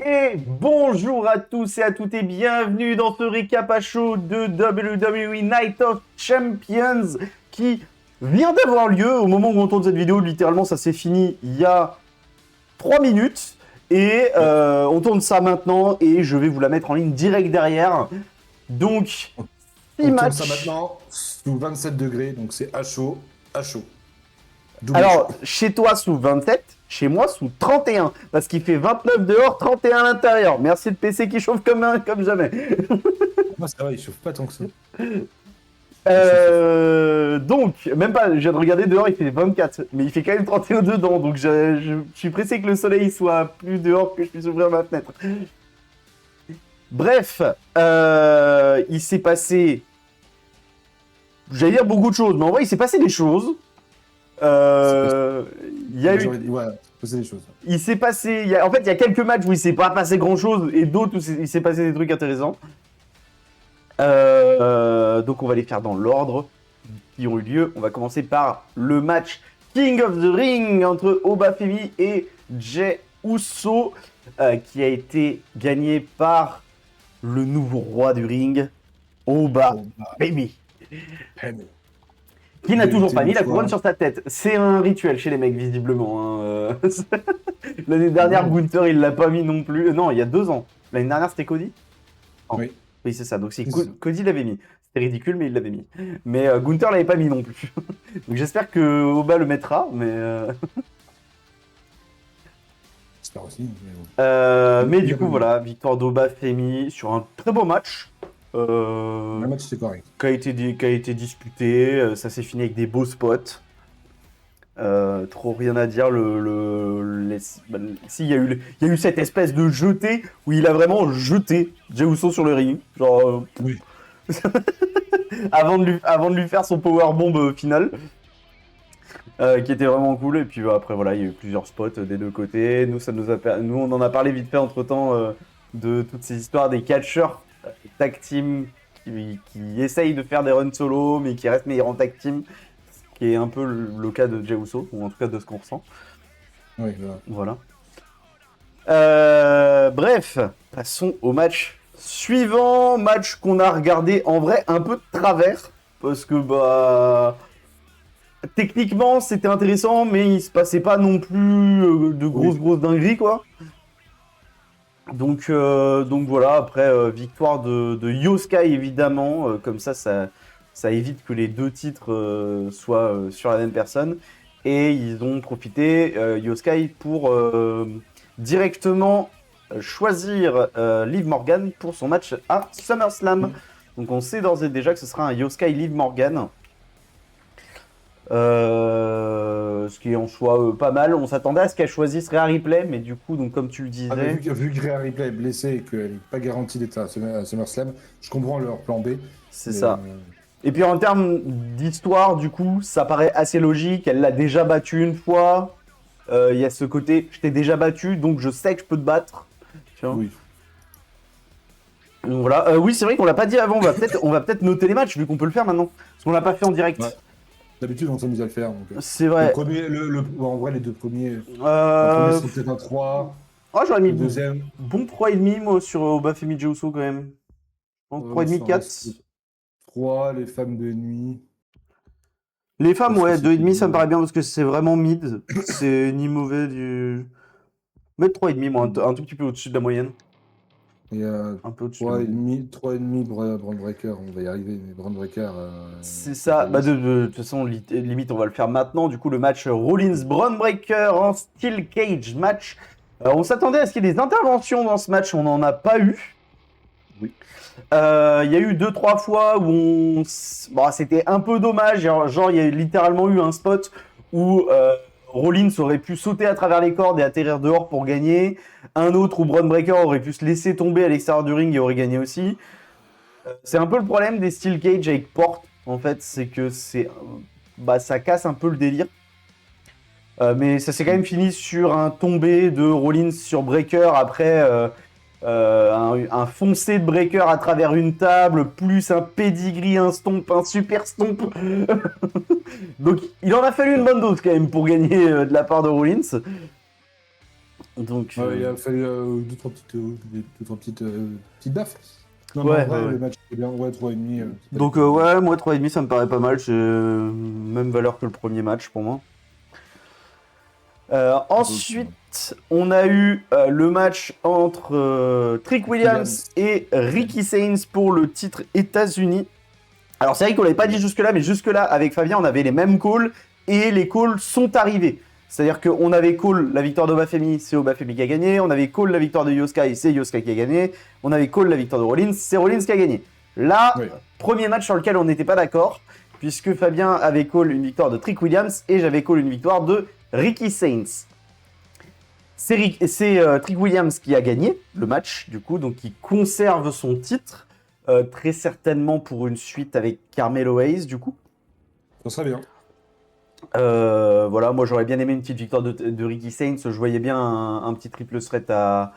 Et bonjour à tous et à toutes et bienvenue dans ce récap à chaud de WWE Night of Champions qui vient d'avoir lieu au moment où on tourne cette vidéo. Littéralement, ça s'est fini il y a 3 minutes et on tourne ça maintenant et je vais vous la mettre en ligne direct derrière. Donc, 6 On tourne matchs. ça maintenant sous 27 degrés, donc c'est à chaud, à chaud. Double Alors, chaud. chez toi sous 27, chez moi sous 31, parce qu'il fait 29 dehors, 31 à l'intérieur. Merci le PC qui chauffe comme jamais. Moi, ça va, il chauffe pas tant que ça. Donc, même pas, je viens de regarder dehors, il fait 24, mais il fait quand même 31 dedans, donc je suis pressé que le soleil soit plus dehors que je puisse ouvrir ma fenêtre. Bref, il s'est passé, j'allais dire beaucoup de choses, mais en vrai, il s'est passé des choses. Il y a eu, Ouais, c'est des choses. il s'est passé, en fait, il y a quelques matchs où il s'est pas passé grand chose et d'autres où il s'est passé des trucs intéressants. Donc on va les faire dans l'ordre qui ont eu lieu. On va commencer par le match King of the Ring entre Obafemi et Jey Uso, qui a été gagné par le nouveau roi du ring, Obafemi, qui n'a toujours pas mis la couronne sur sa tête. C'est un rituel chez les mecs, visiblement. Hein. L'année dernière, Gunther, il l'a pas mis non plus. Non, il y a 2 ans. L'année dernière, c'était Cody. Oh. Oui. Oui, c'est ça. Donc, c'est C'est ça. Cody l'avait mis. C'était ridicule, mais il l'avait mis. Mais Gunther l'avait pas mis non plus. Donc, j'espère que Oba le mettra. Mais, J'espère aussi. Mais mais du coup, voilà. Victoire d'Obafemi sur un très beau match. Le match, c'est correct. Qui a été disputé. Ça s'est fini avec des beaux spots. Trop rien à dire. Si, il y a eu cette espèce de jeté où il a vraiment jeté Jey Uso sur le ring. Genre. Oui. Avant de lui faire son powerbomb final, qui était vraiment cool. Et puis après, voilà, il y a eu plusieurs spots des deux côtés. Nous, nous on en a parlé vite fait entre temps de toutes ces histoires des catcheurs tag team qui essayent de faire des runs solo, mais qui restent meilleurs en tag team, ce qui est un peu le cas de Jey Uso, ou en tout cas de ce qu'on ressent. Oui, Voilà. Bref, passons au match suivant, match qu'on a regardé en vrai un peu de travers, parce que techniquement c'était intéressant, mais il se passait pas non plus de grosses dingueries quoi. Donc voilà, après victoire de Yosuke évidemment, comme ça évite que les deux titres soient sur la même personne. Et ils ont profité, Yosuke, pour directement choisir Liv Morgan pour son match à SummerSlam. Donc on sait d'ores et déjà que ce sera un Yosuke Liv Morgan. Ce qui est en soi pas mal. On s'attendait à ce qu'elle choisisse Rhea Ripley, mais du coup, donc comme tu le disais... Ah, vu que Rhea Ripley est blessée et qu'elle n'est pas garantie d'être à SummerSlam, je comprends leur plan B. C'est ça. Et puis en termes d'histoire, du coup, ça paraît assez logique. Elle l'a déjà battu une fois. Il y a ce côté, je t'ai déjà battu, donc je sais que je peux te battre. Tu vois. Oui. Donc voilà. Oui, c'est vrai qu'on l'a pas dit avant. On va peut-être noter les matchs, vu qu'on peut le faire maintenant. Parce qu'on l'a pas fait en direct. Ouais. D'habitude, on s'amuse à le faire. C'est vrai. En vrai, les deux premiers. Le premier, c'est peut-être un 3. Oh, j'aurais mis Le deuxième. bon 3,5 moi sur Obafemi Jey Uso quand même. 3,5, 4. 3, les femmes de nuit. Les femmes, ouais, 2,5 ça me paraît bien. bien parce que c'est vraiment mid. C'est ni mauvais du. Mais 3,5 moi, un tout petit peu au-dessus de la moyenne. Et Un peu au-dessus de la moyenne. 3,5 Brand Breaker, on va y arriver, mais Brand Breaker. C'est ça, de toute façon, limite, on va le faire maintenant. Du coup, le match Rollins-Braun Breaker en Steel Cage match. On s'attendait à ce qu'il y ait des interventions dans ce match, on n'en a pas eu. Oui. Il y a eu 2-3 fois où c'était un peu dommage. Genre, il y a littéralement eu un spot où Rollins aurait pu sauter à travers les cordes et atterrir dehors pour gagner. Un autre où Braun Breaker aurait pu se laisser tomber à l'extérieur du ring et aurait gagné aussi. C'est un peu le problème des Steel Cage avec porte, en fait, c'est que ça casse un peu le délire. Mais ça s'est quand même fini sur un tombé de Rollins sur Breaker après un foncé de Breaker à travers une table, plus un pedigree, un stomp, un super stomp. Donc il en a fallu une bonne dose quand même pour gagner de la part de Rollins. Donc, Il a fallu deux, trois petites baffes. Non, ouais, mais en vrai, ouais. le match était bien. Ouais, 3,5. Donc, ouais, moi, 3,5, ça me paraît pas mal. C'est même valeur que le premier match pour moi. Ensuite, on a eu le match entre Trick Williams et Ricky Sainz pour le titre États-Unis. Alors, c'est vrai qu'on l'avait pas dit jusque-là, mais jusque-là, avec Fabien, on avait les mêmes calls et les calls sont arrivés. C'est-à-dire qu'on avait call la victoire d'Obafemi, c'est Obafemi qui a gagné. On avait call la victoire de Yoska et c'est Yoska qui a gagné. On avait call la victoire de Rollins, c'est Rollins qui a gagné. Là, Oui. premier match sur lequel on n'était pas d'accord, puisque Fabien avait call une victoire de Trick Williams et j'avais call une victoire de Ricky Sainz. C'est Trick Williams qui a gagné le match, du coup, donc il conserve son titre, très certainement pour une suite avec Carmelo Hayes, du coup. Ça serait bien. Voilà, moi j'aurais bien aimé une petite victoire de Ricky Sainz. Je voyais bien un petit triple threat à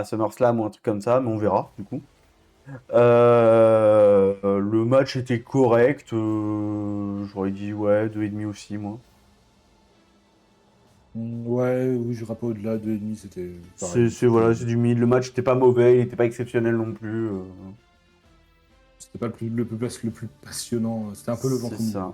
SummerSlam ou un truc comme ça, mais on verra du coup. Le match était correct. J'aurais dit ouais, 2,5 aussi, moi. Ouais, oui, je pas au-delà de 2,5, c'était pareil. Voilà, c'est du mid. Le match n'était pas mauvais, il n'était pas exceptionnel non plus. C'était pas le plus passionnant. C'était un peu le ventre C'est mou. ça.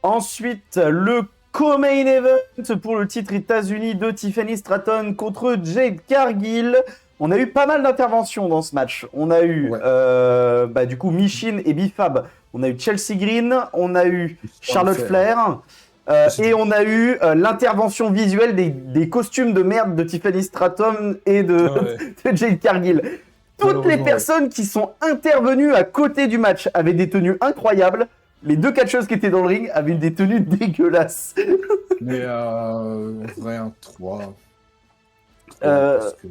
Ensuite, le co-main event pour le titre États-Unis de Tiffany Stratton contre Jade Cargill. On a eu pas mal d'interventions dans ce match. On a eu du coup Michin et Bifab. On a eu Chelsea Green, on a eu Charlotte Flair. Et on a eu l'intervention visuelle des costumes de merde de Tiffany Stratton et de Jade Cargill. Toutes les personnes qui sont intervenues à côté du match avaient des tenues incroyables. Les deux catcheuses qui étaient dans le ring avaient des tenues dégueulasses. Mais on ferait un 3.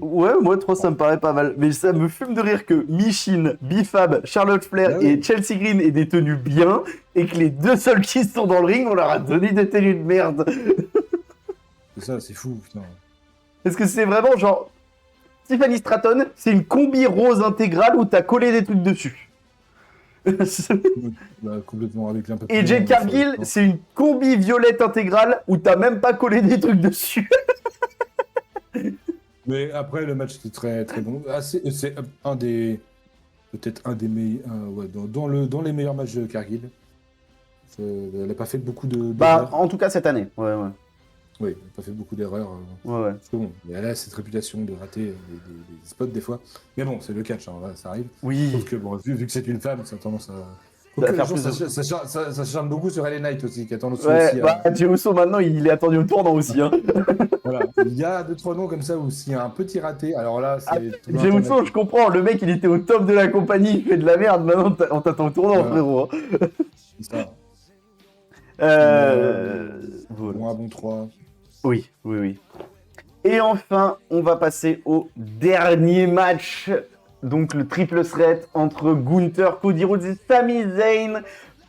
Ouais, moi 3 ça me paraît pas mal. Mais ça me fume de rire que Michin, Bifab, Charlotte Flair et Chelsea Green aient des tenues bien et que les deux seuls qui sont dans le ring, on leur a donné des tenues de merde. C'est ça, c'est fou, putain. Parce que c'est vraiment genre... Tiffany Stratton, c'est une combi rose intégrale où t'as collé des trucs dessus. Complètement avec un peu. Et Jade Cargill, c'est une combi violette intégrale où t'as même pas collé des trucs dessus. Mais après, le match était très très bon. C'est peut-être un des meilleurs, dans les meilleurs matchs de Cargill. Elle n'a pas fait beaucoup d'erreurs. En tout cas cette année. Ouais. Oui, elle n'a pas fait beaucoup d'erreurs. Ouais. Parce que bon, elle a cette réputation de rater des spots des fois. Mais bon, c'est le catch, ça arrive. Oui. Sauf que bon, vu que c'est une femme, ça a tendance à... Ça charme beaucoup sur LA Knight aussi, qui a tendance aussi à... Jey Uso maintenant, il est attendu au tournant aussi. Hein. Voilà. Il y a 2-3 noms comme ça où s'il y a un petit raté, alors là, c'est... Jey Uso, je comprends, le mec, il était au top de la compagnie, il fait de la merde, maintenant on t'attend au tournant, frérot. C'est ça. Voilà. Un bon 3. Oui. Et enfin, on va passer au dernier match. Donc le triple threat entre Gunther, Cody Rhodes et Sami Zayn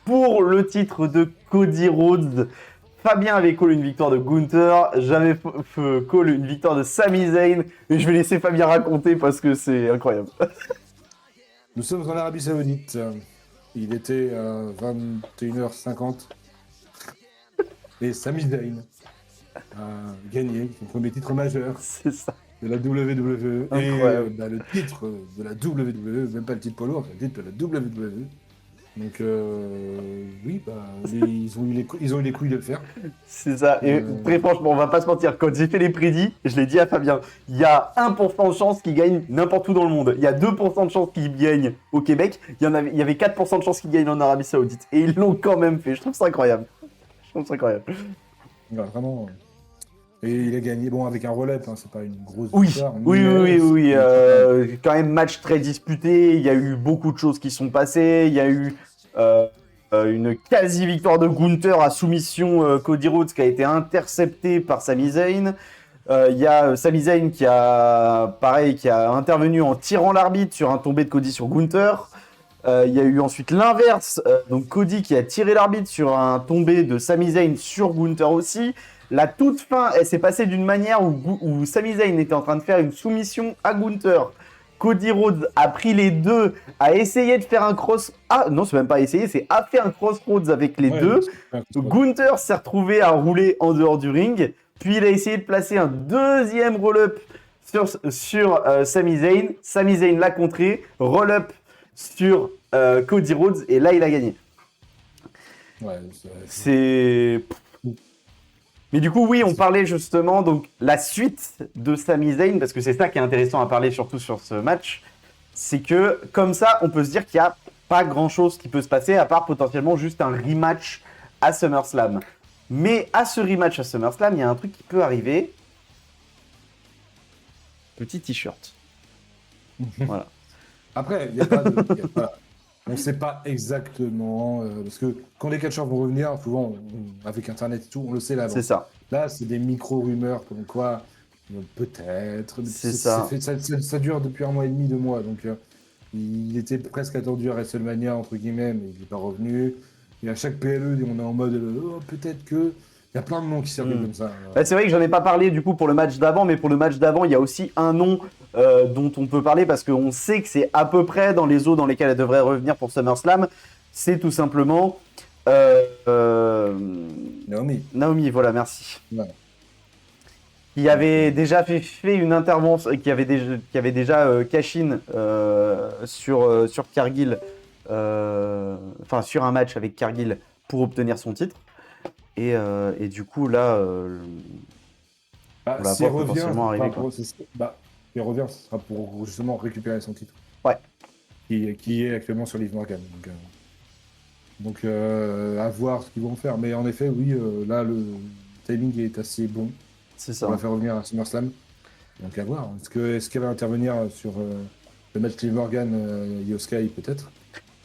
pour le titre de Cody Rhodes. Fabien avait call une victoire de Gunther, j'avais call une victoire de Sami Zayn, et je vais laisser Fabien raconter parce que c'est incroyable. Nous sommes en Arabie Saoudite. Il était 21h50 et Sami Zayn a gagné son premier titre majeur. C'est ça. De la WWE. Incroyable. Et le titre de la WWE, même pas le titre poids lourd, c'est le titre de la WWE. Donc oui, ils ont eu les couilles de le faire. C'est ça. Et très franchement, on va pas se mentir, quand j'ai fait les prédits, je l'ai dit à Fabien, il y a 1% de chance qu'il gagne n'importe où dans le monde. Il y a 2% de chance qu'il gagne au Québec. Il y avait 4% de chance qu'il gagne en Arabie Saoudite. Et ils l'ont quand même fait. Je trouve ça incroyable. Ouais, vraiment. Et il a gagné, bon, avec un relais, c'est pas une grosse Oui, victoire. Oui. Quand même, match très disputé. Il y a eu beaucoup de choses qui sont passées. Il y a eu une quasi-victoire de Gunther à soumission Cody Rhodes qui a été interceptée par Sami Zayn. Il y a Sami Zayn qui a intervenu en tirant l'arbitre sur un tombé de Cody sur Gunther. Il y a eu ensuite l'inverse, donc Cody qui a tiré l'arbitre sur un tombé de Sami Zayn sur Gunther aussi. La toute fin, elle s'est passée d'une manière où Sami Zayn était en train de faire une soumission à Gunther. Cody Rhodes a pris les deux, a essayé de faire un cross... Ah non, c'est même pas essayé, c'est a fait un crossroads avec les deux. Gunther s'est retrouvé à rouler en dehors du ring. Puis il a essayé de placer un deuxième roll-up sur Sami Zayn. Sami Zayn l'a contré. Roll-up sur Cody Rhodes. Et là, il a gagné. Ouais, C'est... Mais du coup, oui, on parlait justement donc la suite de Sami Zayn, parce que c'est ça qui est intéressant à parler surtout sur ce match, c'est que comme ça, on peut se dire qu'il n'y a pas grand-chose qui peut se passer, à part potentiellement juste un rematch à SummerSlam. Mais à ce rematch à SummerSlam, il y a un truc qui peut arriver. Petit t-shirt. Voilà. Après, il n'y a pas de... voilà. On ne sait pas exactement, parce que quand les catcheurs vont revenir, souvent, avec Internet et tout, on le sait là. C'est ça. Là, c'est des micro-rumeurs, comme quoi, peut-être. C'est ça. Ça dure depuis 1 mois et demi, 2 mois, donc il était presque attendu à WrestleMania, entre guillemets, mais il n'est pas revenu. Et à chaque PLE, on est en mode, oh, peut-être que... Il y a plein de noms qui circulent comme ça. Bah, c'est vrai que j'en ai pas parlé du coup pour le match d'avant, mais pour le match d'avant, il y a aussi un nom dont on peut parler parce qu'on sait que c'est à peu près dans les eaux dans lesquelles elle devrait revenir pour SummerSlam. C'est tout simplement Naomi, voilà, merci. Ouais. Qui avait déjà fait une intervention, qui avait déjà cash-in sur Cargill, enfin sur un match avec Cargill pour obtenir son titre. Et du coup, là, on va s'il voir potentiellement arriver. Il revient, ce sera pour justement récupérer son titre. Ouais. Qui est actuellement sur Liv Morgan. Donc à voir ce qu'ils vont faire. Mais en effet, oui, là, le timing est assez bon. C'est ça. On va faire revenir à SummerSlam. Donc à voir. Est-ce qu'elle va intervenir sur le match Liv Morgan, Io Sky, peut-être?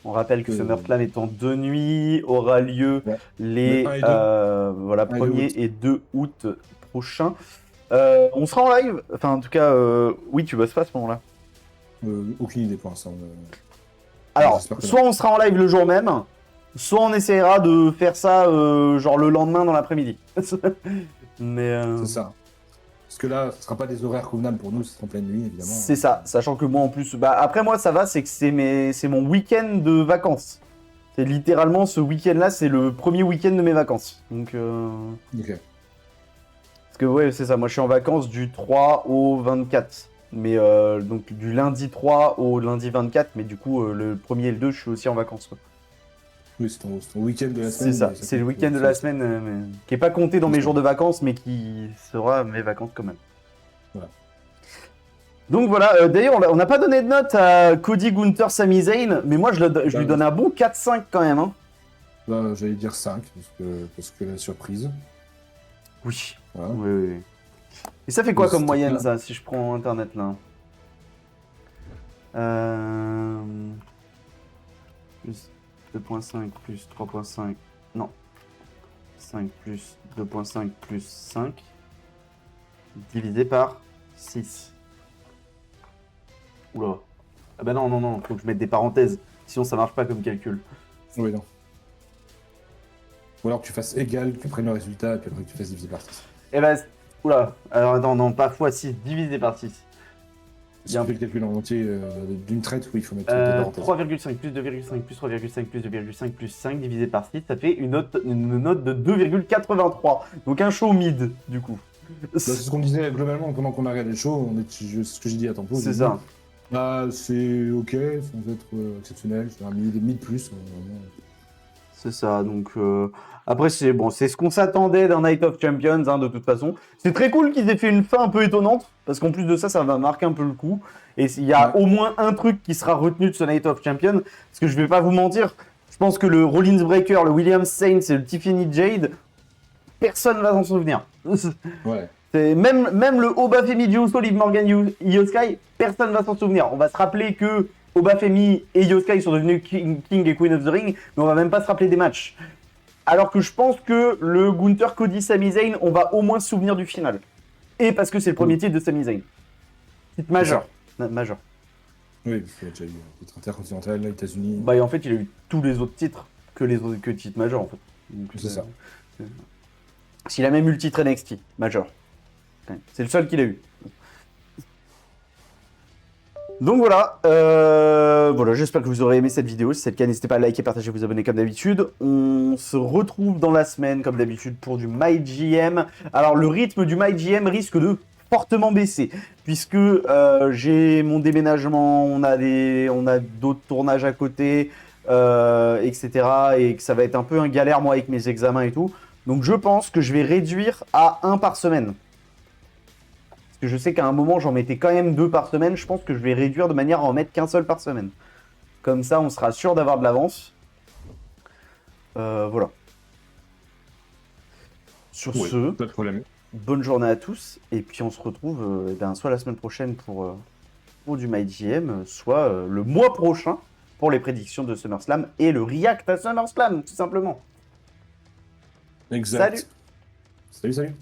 On rappelle que SummerSlam est en 2 nuits, aura lieu les 1er et 2 août prochains. On sera en live, enfin en tout cas, oui, tu bosses pas à ce moment-là. Aucune idée pour l'instant. Alors, soit on sera en live le jour même, soit on essaiera de faire ça genre le lendemain dans l'après-midi. Mais c'est ça. Parce que là, ce ne sera pas des horaires convenables pour nous, ce sera en pleine nuit, évidemment. C'est ça, sachant que moi en plus, après moi ça va, c'est que c'est mon week-end de vacances. C'est littéralement ce week-end-là, c'est le premier week-end de mes vacances. Donc, Ok. Parce que ouais, c'est ça, moi je suis en vacances du 3 au 24. Mais donc du lundi 3 au lundi 24, mais du coup le 1er et le 2, je suis aussi en vacances. Quoi. Oui, c'est ton week-end de la semaine. C'est ça, c'est le week-end de la semaine qui n'est pas compté dans mes jours de vacances, mais qui sera mes vacances quand même. Voilà. Donc voilà, d'ailleurs, on n'a pas donné de note à Cody, Gunther, Sami Zayn, mais moi je lui donne un bon 4-5 quand même. Hein. Là, j'allais dire 5, parce que la surprise. Oui. Voilà. Oui. Et ça fait quoi comme moyenne, ça, si je prends Internet, là Plus 2.5 plus 3.5. Non. 5 plus 2.5 plus 5. Divisé par 6. Oula. Ah bah non. Faut que je mette des parenthèses. Sinon, ça marche pas comme calcul. Oui, non. Ou alors que tu fasses égal, que tu prennes le résultat, et puis après que tu fasses diviser par 6. Eh ben, oula. Alors attends, non, pas x6, divisé par 6. Si on fait le calcul en entier d'une traite, oui, il faut mettre des parenthèses. 3,5 plus 2,5 plus 3,5 plus 2,5 plus 5 divisé par 6, ça fait une note de 2,83. Donc un show mid, du coup. C'est ce qu'on disait globalement pendant qu'on a regardé le show, ce que j'ai dit à Tempo. C'est ça. Bah, c'est ok, sans être exceptionnel, c'est un mid plus. C'est ça, donc après c'est ce qu'on s'attendait d'un Night of Champions hein, de toute façon. C'est très cool qu'ils aient fait une fin un peu étonnante, parce qu'en plus de ça, ça va marquer un peu le coup. Et il y a au moins un truc qui sera retenu de ce Night of Champions, parce que je vais pas vous mentir, je pense que le Rollins Breaker, le Williams Saints et le Tiffany Jade, personne va s'en souvenir. Ouais. Même le Obafemi Juuso, Liv Morgan, Io Sky, personne va s'en souvenir. On va se rappeler que Obafemi et Io Sky sont devenus King et Queen of the Ring, mais on va même pas se rappeler des matchs. Alors que je pense que le Gunther, Cody, Sami Zayn, on va au moins se souvenir du final. Et parce que c'est le premier titre de Sami Zayn. Titre majeur. Majeur. Oui, parce qu'il a déjà eu un titre intercontinental, les États-Unis. Bah, et en fait, il a eu tous les autres titres que les titres majeurs, en fait. C'est ça. Parce qu'il a même eu le titre NXT, majeur. C'est le seul qu'il a eu. Donc voilà, voilà, j'espère que vous aurez aimé cette vidéo. Si c'est le cas, n'hésitez pas à liker, partager, vous abonner comme d'habitude. On se retrouve dans la semaine comme d'habitude pour du MyGM. Alors le rythme du MyGM risque de fortement baisser puisque j'ai mon déménagement, on a d'autres tournages à côté, etc. Et que ça va être un peu un galère moi avec mes examens et tout. Donc je pense que je vais réduire à 1 par semaine. Je sais qu'à un moment, j'en mettais quand même 2 par semaine. Je pense que je vais réduire de manière à en mettre qu'un seul par semaine. Comme ça, on sera sûr d'avoir de l'avance. Voilà. Sur ce, pas de problème. bonne journée à tous. Et puis, on se retrouve soit la semaine prochaine pour du MyGM, soit le mois prochain pour les prédictions de SummerSlam et le React à SummerSlam, tout simplement. Exact. Salut. Salut.